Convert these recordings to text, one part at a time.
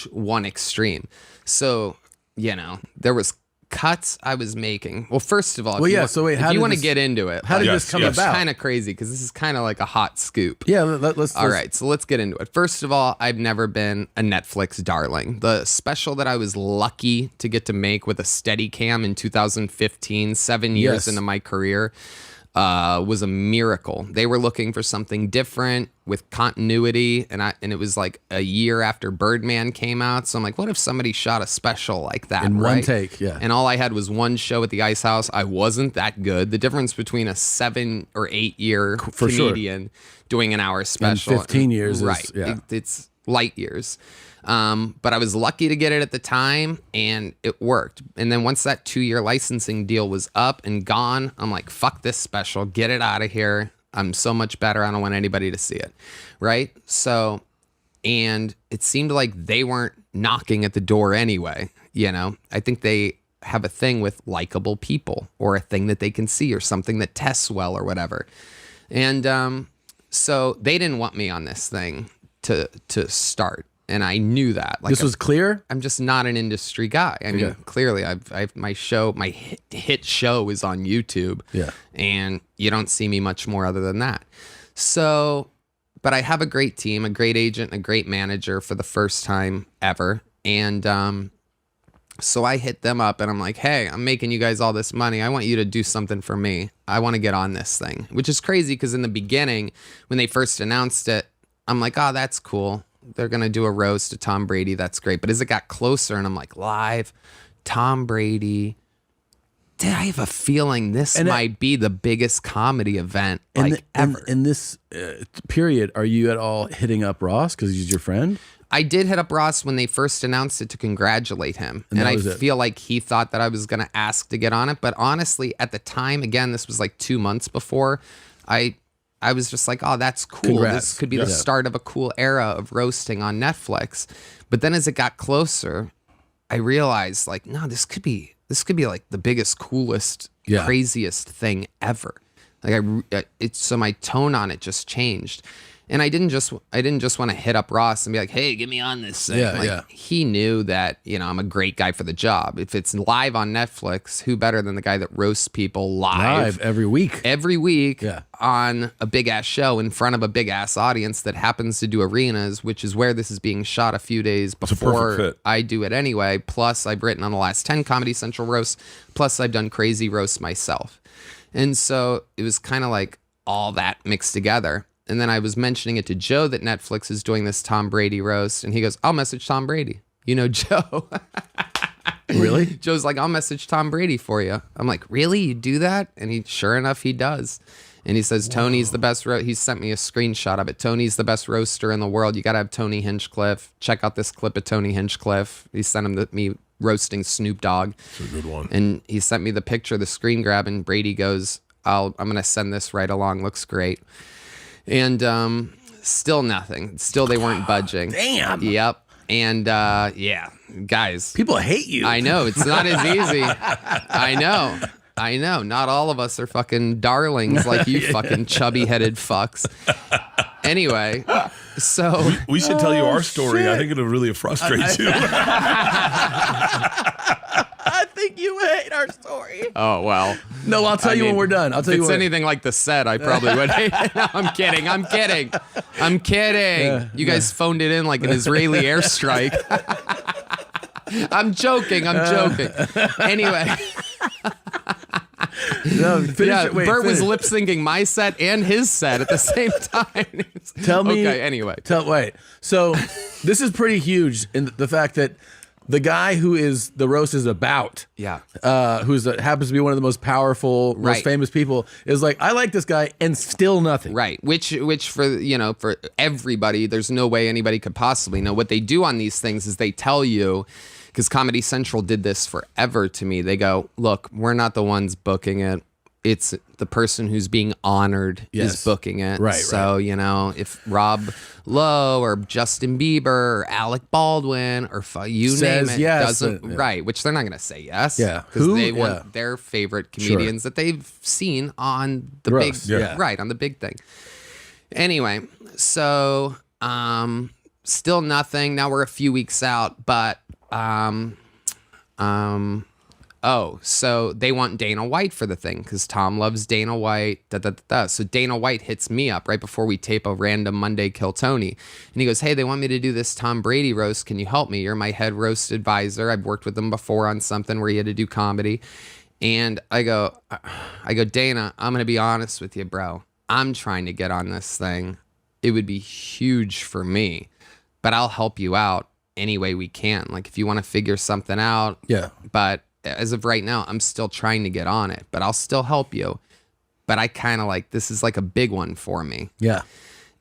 much one extreme. So, there was cuts I was making. Well, first of all, if you want to get into it, how did this come about? It's kind of crazy because this is kind of like a hot scoop. Yeah, let's. All right, so let's get into it. First of all, I've never been a Netflix darling. The special that I was lucky to get to make with a Steadicam in 2015, 7 years into my career, was a miracle. They were looking for something different with continuity, and it was like a year after Birdman came out. So I'm like, what if somebody shot a special like that in one take? Yeah. And all I had was one show at the Ice House. I wasn't that good. The difference between a 7 or 8 year comedian doing an hour special and 15 years, right? It's light years. But I was lucky to get it at the time, and it worked. And then once that 2-year licensing deal was up and gone, I'm like, fuck this special, get it out of here. I'm so much better. I don't want anybody to see it. Right. So, and it seemed like they weren't knocking at the door anyway. I think they have a thing with likable people, or a thing that they can see, or something that tests well, or whatever. And, so they didn't want me on this thing to start. And I knew that. Like, this was clear? I'm just not an industry guy. I mean, clearly, I've my hit show is on YouTube. Yeah. And you don't see me much more other than that. So, but I have a great team, a great agent, a great manager for the first time ever. And so I hit them up and I'm like, hey, I'm making you guys all this money. I want you to do something for me. I want to get on this thing, which is crazy because in the beginning, when they first announced it, I'm like, oh, that's cool. They're going to do a roast of Tom Brady. That's great. But as it got closer and I'm like, live, Tom Brady, I have a feeling this might be the biggest comedy event ever. In this period, are you at all hitting up Ross because he's your friend? I did hit up Ross when they first announced it to congratulate him. And I feel like he thought that I was going to ask to get on it. But honestly, at the time, again, this was like 2 months before, I was just like, oh, that's cool. Congrats. This could be the start of a cool era of roasting on Netflix. But then as it got closer, I realized like, no, this could be like the biggest, coolest, craziest thing ever. Like so my tone on it just changed. And I didn't just want to hit up Ross and be like, hey, get me on this thing. He knew that, I'm a great guy for the job. If it's live on Netflix, who better than the guy that roasts people live every week on a big ass show in front of a big ass audience that happens to do arenas, which is where this is being shot a few days before I do it anyway. Plus I've written on the last 10 Comedy Central roasts. Plus I've done crazy roasts myself. And so it was kind of like all that mixed together. And then I was mentioning it to Joe that Netflix is doing this Tom Brady roast. And he goes, I'll message Tom Brady. Joe. Really? Joe's like, I'll message Tom Brady for you. I'm like, really? You do that? And sure enough, he does. And he says, Tony's the best. He sent me a screenshot of it. Tony's the best roaster in the world. You got to have Tony Hinchcliffe. Check out this clip of Tony Hinchcliffe. He sent him me roasting Snoop Dogg. It's a good one. And he sent me the picture, the screen grab. And Brady goes, I'm going to send this right along. Looks great. And still nothing. Still they weren't budging. Damn. Yep. And guys. People hate you. I know. It's not as easy. I know. Not all of us are fucking darlings like you fucking chubby-headed fucks. Anyway, so... We should tell you our story. I think it'll really frustrate you. I think you hate our story. Oh, well. No, I'll tell you when we're done. I'll tell you if it's anything like the set, I probably would hate it. No, I'm kidding. Yeah, you guys phoned it in like an Israeli airstrike. I'm joking. Anyway. No, Bert was lip syncing my set and his set at the same time. Tell me. Okay, anyway. Wait. So this is pretty huge in the fact that the guy who is the roast is about, happens to be one of the most powerful, most famous people, is like, I like this guy, and still nothing. Right. Which for everybody, there's no way anybody could possibly know. What they do on these things is they tell you, because Comedy Central did this forever to me. They go, look, we're not the ones booking it. It's the person who's being honored is booking it. Right. So, if Rob Lowe or Justin Bieber or Alec Baldwin or you name it doesn't, which they're not going to say yes. Yeah. Because they want their favorite comedians that they've seen on the on the big thing. Anyway, so still nothing. Now we're a few weeks out, but so they want Dana White for the thing because Tom loves Dana White. So Dana White hits me up right before we tape a random Monday Kill Tony. And he goes, hey, they want me to do this Tom Brady roast. Can you help me? You're my head roast advisor. I've worked with him before on something where he had to do comedy. And I go, Dana, I'm going to be honest with you, bro. I'm trying to get on this thing. It would be huge for me, but I'll help you out any way we can. Like if you want to figure something out. Yeah. But as of right now, I'm still trying to get on it, but I'll still help you. But I kind of like, this is like a big one for me. Yeah.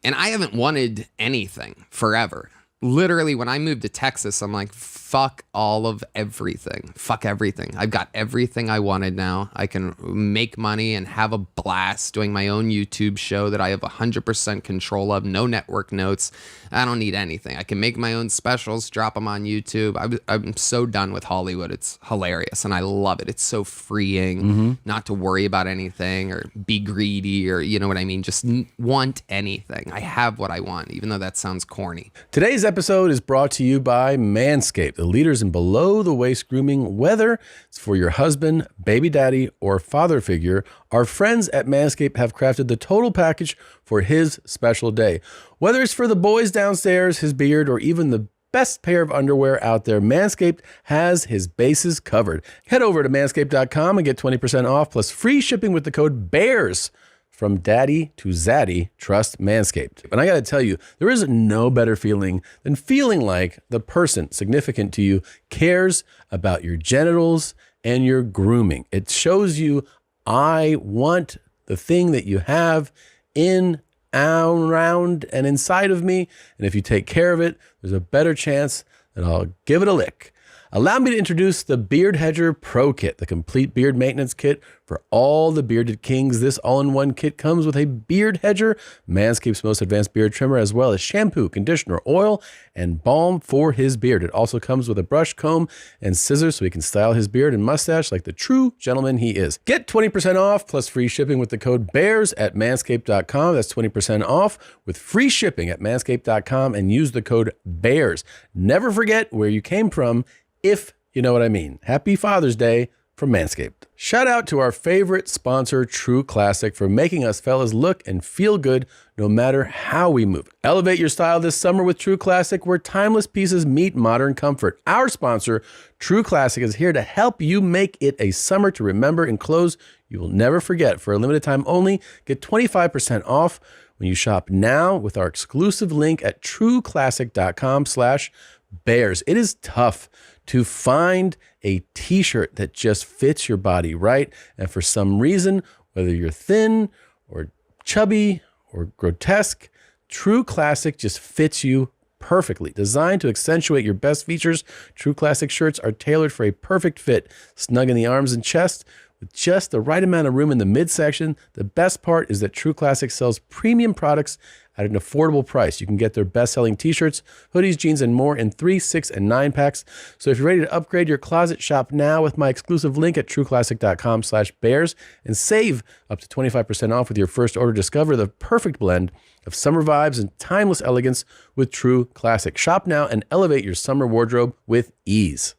And I haven't wanted anything forever. Literally, when I moved to Texas, I'm like, fuck all of everything. Fuck everything. I've got everything I wanted now. I can make money and have a blast doing my own YouTube show that I have 100% control of. No network notes. I don't need anything. I can make my own specials, drop them on YouTube. I'm so done with Hollywood. It's hilarious, and I love it. It's so freeing not to worry about anything or be greedy or, you know what I mean? Just want anything. I have what I want, even though that sounds corny. Today's episode is brought to you by Manscaped, the leaders in below-the-waist grooming, whether it's for your husband, baby daddy, or father figure. Our friends at Manscaped have crafted the total package for his special day. Whether it's for the boys downstairs, his beard, or even the best pair of underwear out there, Manscaped has his bases covered. Head over to manscaped.com and get 20% off plus free shipping with the code BEARS. From daddy to zaddy, trust Manscaped. And I got to tell you, there is no better feeling than feeling like the person significant to you cares about your genitals and your grooming. It shows you, I want the thing that you have in, around, and inside of me. And if you take care of it, there's a better chance that I'll give it a lick. Allow me to introduce the Beard Hedger Pro Kit, the complete beard maintenance kit for all the bearded kings. This all-in-one kit comes with a beard hedger, Manscaped's most advanced beard trimmer, as well as shampoo, conditioner, oil, and balm for his beard. It also comes with a brush, comb, and scissors so he can style his beard and mustache like the true gentleman he is. Get 20% off plus free shipping with the code BEARS at manscaped.com. That's 20% off with free shipping at manscaped.com and use the code BEARS. Never forget where you came from, if you know what I mean. Happy Father's Day from Manscaped. Shout out to our favorite sponsor, True Classic, for making us fellas look and feel good no matter how we move. Elevate your style this summer with True Classic, where timeless pieces meet modern comfort. Our sponsor, True Classic, is here to help you make it a summer to remember in clothes you will never forget. For a limited time only, get 25% off when you shop now with our exclusive link at trueclassic.com/bears. It is tough to find a t-shirt that just fits your body right. And for some reason, whether you're thin or chubby or grotesque, True Classic just fits you perfectly. Designed to accentuate your best features, True Classic shirts are tailored for a perfect fit, snug in the arms and chest, with just the right amount of room in the midsection. The best part is that True Classic sells premium products at an affordable price. You can get their best-selling t-shirts, hoodies, jeans, and more in 3, 6, and 9 packs. So if you're ready to upgrade your closet, shop now with my exclusive link at trueclassic.com/bears and save up to 25% off with your first order. Discover the perfect blend of summer vibes and timeless elegance with True Classic. Shop now and elevate your summer wardrobe with ease.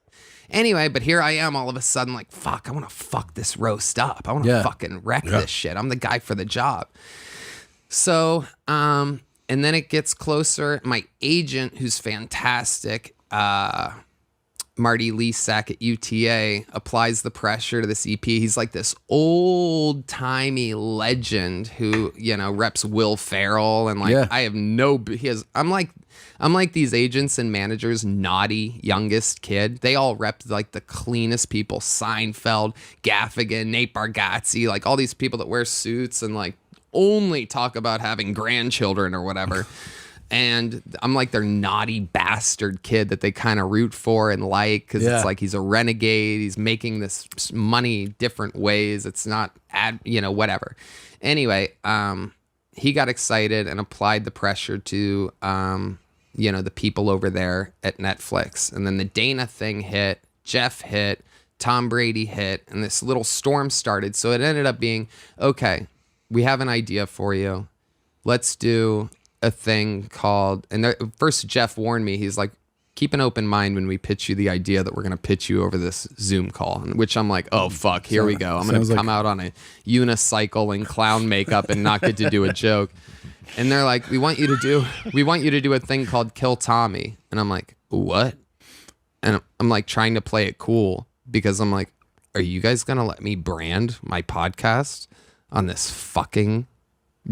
Anyway, but here I am all of a sudden like, fuck, I want to fuck this roast up. I want to fucking wreck this shit. I'm the guy for the job. So, and then it gets closer. My agent, who's fantastic, Marty Lesack at UTA, applies the pressure to this EP. He's like this old-timey legend who, you know, reps Will Ferrell. And like, I have no, I'm like these agents and managers, naughty youngest kid. They all rep like the cleanest people. Seinfeld, Gaffigan, Nate Bargatze, like all these people that wear suits and like only talk about having grandchildren or whatever. And I'm like their naughty bastard kid that they kind of root for and like, because it's like he's a renegade. He's making this money different ways. It's not whatever. Anyway, he got excited and applied the pressure to the people over there at Netflix. And then the Dana thing hit, Jeff hit, Tom Brady hit, and this little storm started. So it ended up being, okay, we have an idea for you. Let's do a thing called, and first Jeff warned me, he's like, keep an open mind when we pitch you the idea that we're going to pitch you over this Zoom call, which I'm like, oh, fuck, here we go. I'm going to come out on a unicycle and clown makeup and not get to do a joke. And they're like, we want you to do a thing called Kill Tommy. And I'm like, what? And I'm like trying to play it cool because I'm like, are you guys going to let me brand my podcast on this fucking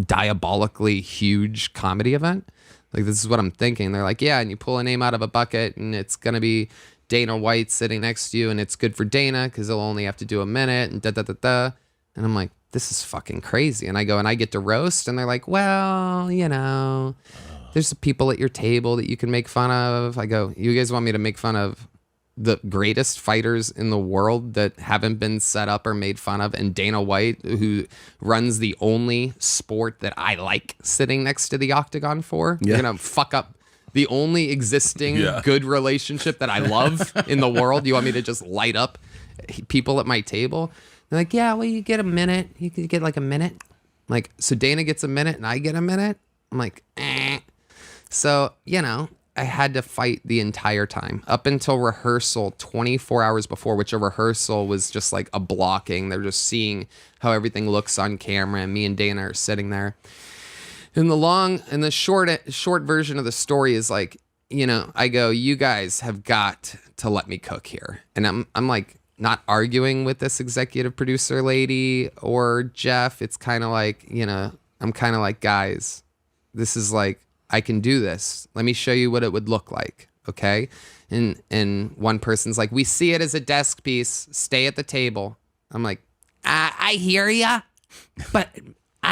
diabolically huge comedy event? Like, this is what I'm thinking. They're like, yeah, and you pull a name out of a bucket and it's going to be Dana White sitting next to you and it's good for Dana because he'll only have to do a minute and da-da-da-da. And I'm like, this is fucking crazy. And I go and I get to roast and they're like, well, you know, there's people at your table that you can make fun of. I go, you guys want me to make fun of the greatest fighters in the world that haven't been set up or made fun of, and Dana White, who runs the only sport that I like sitting next to the octagon for? Yeah. You're gonna fuck up the only existing good relationship that I love in the world? You want me to just light up people at my table? They're like, yeah, well, you get a minute. You could get like a minute. Like, so Dana gets a minute and I get a minute? I'm like, eh. So, you know, I had to fight the entire time up until rehearsal 24 hours before, which a rehearsal was just like a blocking. They're just seeing how everything looks on camera, and me and Dana are sitting there. And the short version of the story is like, you know, I go, you guys have got to let me cook here. And I'm like not arguing with this executive producer lady or Jeff. It's kind of like, you know, I'm kind of like, guys, this is like, I can do this. Let me show you what it would look like. Okay. And one person's like, we see it as a desk piece. Stay at the table. I'm like, I hear ya, but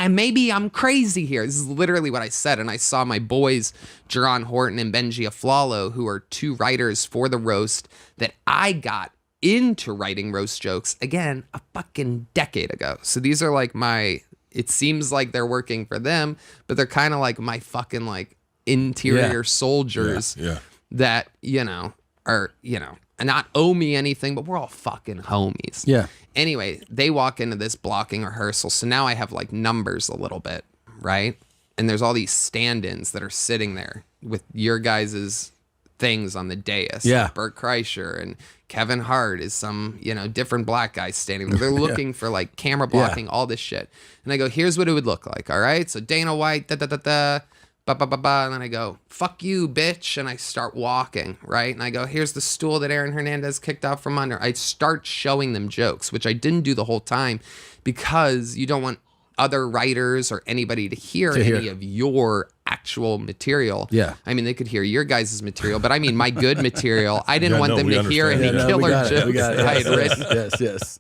maybe I'm crazy here. This is literally what I said. And I saw my boys, Jerron Horton and Benji Aflalo, who are two writers for the roast that I got into writing roast jokes again a fucking decade ago. So these are like it seems like they're working for them, but they're kind of like my fucking like interior soldiers that, you know, are, you know, not owe me anything, but we're all fucking homies. Yeah. Anyway, they walk into this blocking rehearsal. So now I have like numbers a little bit, right? And there's all these stand-ins that are sitting there with your guys's things on the dais. Yeah. Like Bert Kreischer and Kevin Hart is some, you know, different black guy standing there. They're looking for like camera blocking, all this shit. And I go, here's what it would look like. All right. So Dana White, da-da-da-da, ba-ba-ba-ba. And then I go, fuck you, bitch. And I start walking, right? And I go, here's the stool that Aaron Hernandez kicked out from under. I start showing them jokes, which I didn't do the whole time because you don't want other writers or anybody to hear any of your actual material. Yeah. I mean, they could hear your guys' material, but I mean, my good material, I didn't want them to hear any killer jokes that I had written. Yes.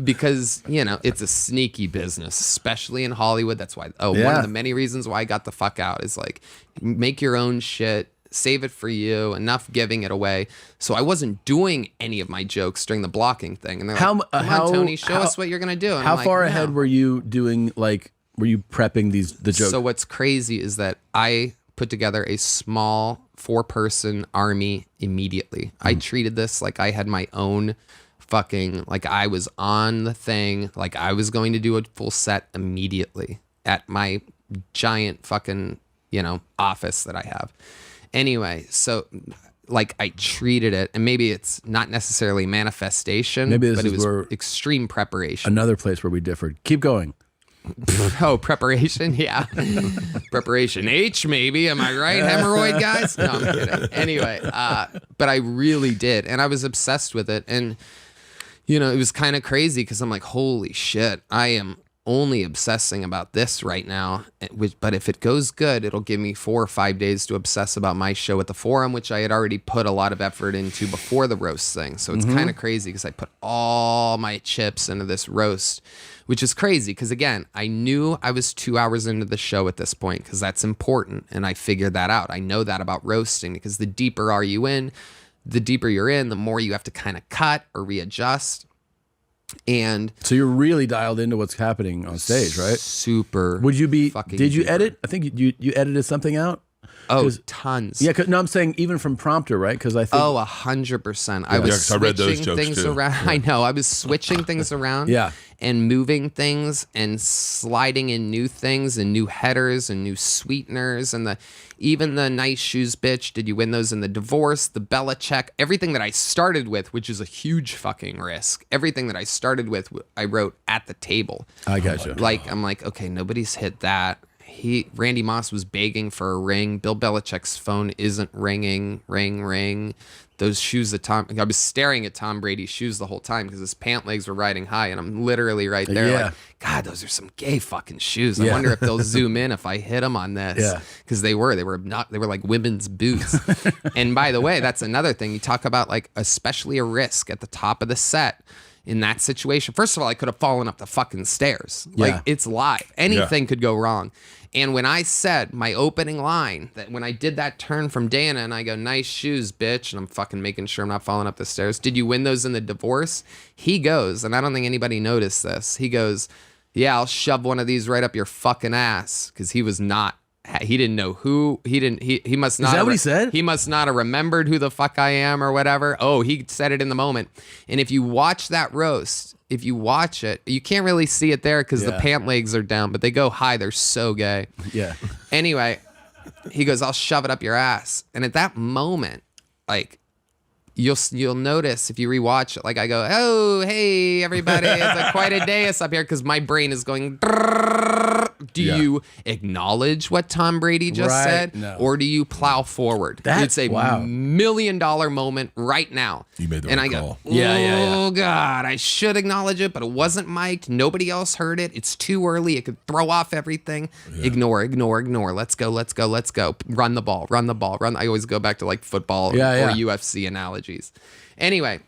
Because, you know, it's a sneaky business, especially in Hollywood. That's why, one of the many reasons why I got the fuck out is like, make your own shit, save it for you, enough giving it away. So I wasn't doing any of my jokes during the blocking thing. And they're like, come on, Tony, show us what you're going to do. And how far ahead were you doing, like, were you prepping the jokes? So what's crazy is that I put together a small 4-person army immediately. I treated this like I had my own fucking, like I was on the thing, like I was going to do a full set immediately at my giant fucking, you know, office that I have. Anyway, so like I treated it, and maybe it's not necessarily manifestation, but it was extreme preparation. Another place where we differed. Keep going. Oh, preparation? Yeah. Preparation H, maybe. Am I right? Hemorrhoid guys? No, I'm kidding. Anyway, but I really did. And I was obsessed with it. And, you know, it was kind of crazy because I'm like, holy shit, I am only obsessing about this right now. But if it goes good, it'll give me 4 or 5 days to obsess about my show at the Forum, which I had already put a lot of effort into before the roast thing. So it's kind of crazy because I put all my chips into this roast, which is crazy because, again, I knew I was 2 hours into the show at this point because that's important. And I figured that out. I know that about roasting because the deeper you're in, the more you have to kind of cut or readjust. And so you're really dialed into what's happening on stage, right? Super. Did you edit? I think you edited something out. Oh, tons. Yeah, no, I'm saying even from prompter, right? Because I think 100%. I was 'cause I read those switching jokes things too. around. Yeah. I know. I was switching things around. Yeah. And moving things and sliding in new things and new headers and new sweeteners and even the nice shoes, bitch. Did you win those in the divorce? The Belichick, everything that I started with, which is a huge fucking risk. Everything that I started with, I wrote at the table. I gotcha. Like, I'm like, okay, nobody's hit that. Randy Moss was begging for a ring. Bill Belichick's phone isn't ringing. Ring. Those shoes that I was staring at Tom Brady's shoes the whole time because his pant legs were riding high, and I'm literally right there like, God, those are some gay fucking shoes. I wonder if they'll zoom in if I hit them on this. Yeah. Because they were like women's boots. And by the way, that's another thing. You talk about like especially a risk at the top of the set. In that situation, first of all, I could have fallen up the fucking stairs. Like, it's live. Anything could go wrong. And when I said my opening line, that when I did that turn from Dana and I go, nice shoes, bitch, and I'm fucking making sure I'm not falling up the stairs. Did you win those in the divorce? He goes, and I don't think anybody noticed this. He goes, yeah, I'll shove one of these right up your fucking ass. Because he didn't know who, he must not. Is that what he said? He must not have remembered who the fuck I am or whatever. Oh, he said it in the moment. And if you watch that roast, if you watch it, you can't really see it there because the pant legs are down, but they go high. They're so gay. Yeah. Anyway, he goes, I'll shove it up your ass. And at that moment, like, you'll notice if you rewatch it, like I go, oh, hey, everybody, it's quite a day up here because my brain is going, do you acknowledge what Tom Brady just said? No. Or do you plow forward? It's a $1 million moment right now. You made the and right I go, call. oh, God, I should acknowledge it, but it wasn't mic'd. Nobody else heard it. It's too early. It could throw off everything. Yeah. Ignore. Let's go. Run the ball. I always go back to like football or UFC analogies. Anyway,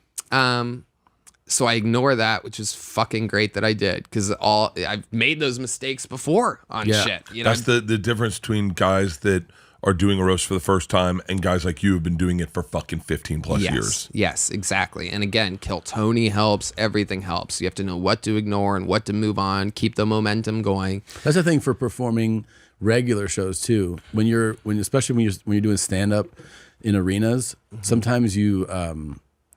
so I ignore that, which is fucking great that I did because I've made those mistakes before on shit. You know? That's the difference between guys that are doing a roast for the first time and guys like you have been doing it for fucking 15 plus years. Yes, exactly. And again, Kill Tony helps. Everything helps. You have to know what to ignore and what to move on. Keep the momentum going. That's the thing for performing regular shows too. Especially when you're doing stand up in arenas, sometimes you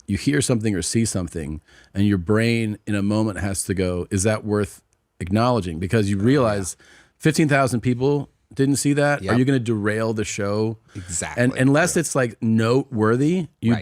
hear something or see something and your brain in a moment has to go, is that worth acknowledging? Because you realize 15,000 people didn't see that. Are you going to derail the show? Exactly. And unless it's like noteworthy, you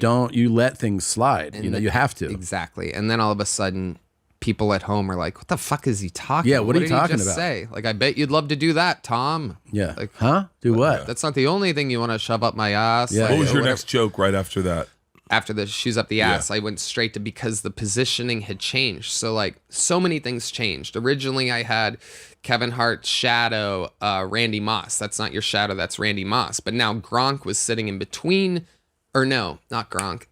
let things slide. And you have to. Exactly. And then all of a sudden people at home are like, what the fuck is he talking about? Yeah, what are you talking about? Say? Like, I bet you'd love to do that, Tom. Yeah. Like, huh? Do what? That's not the only thing you want to shove up my ass. Yeah. Like, What was your next joke right after that? After the shoes up the ass, I went straight to because the positioning had changed. So like so many things changed. Originally I had Kevin Hart's shadow, Randy Moss. That's not your shadow, that's Randy Moss. But now Gronk was sitting in between, or no, not Gronk.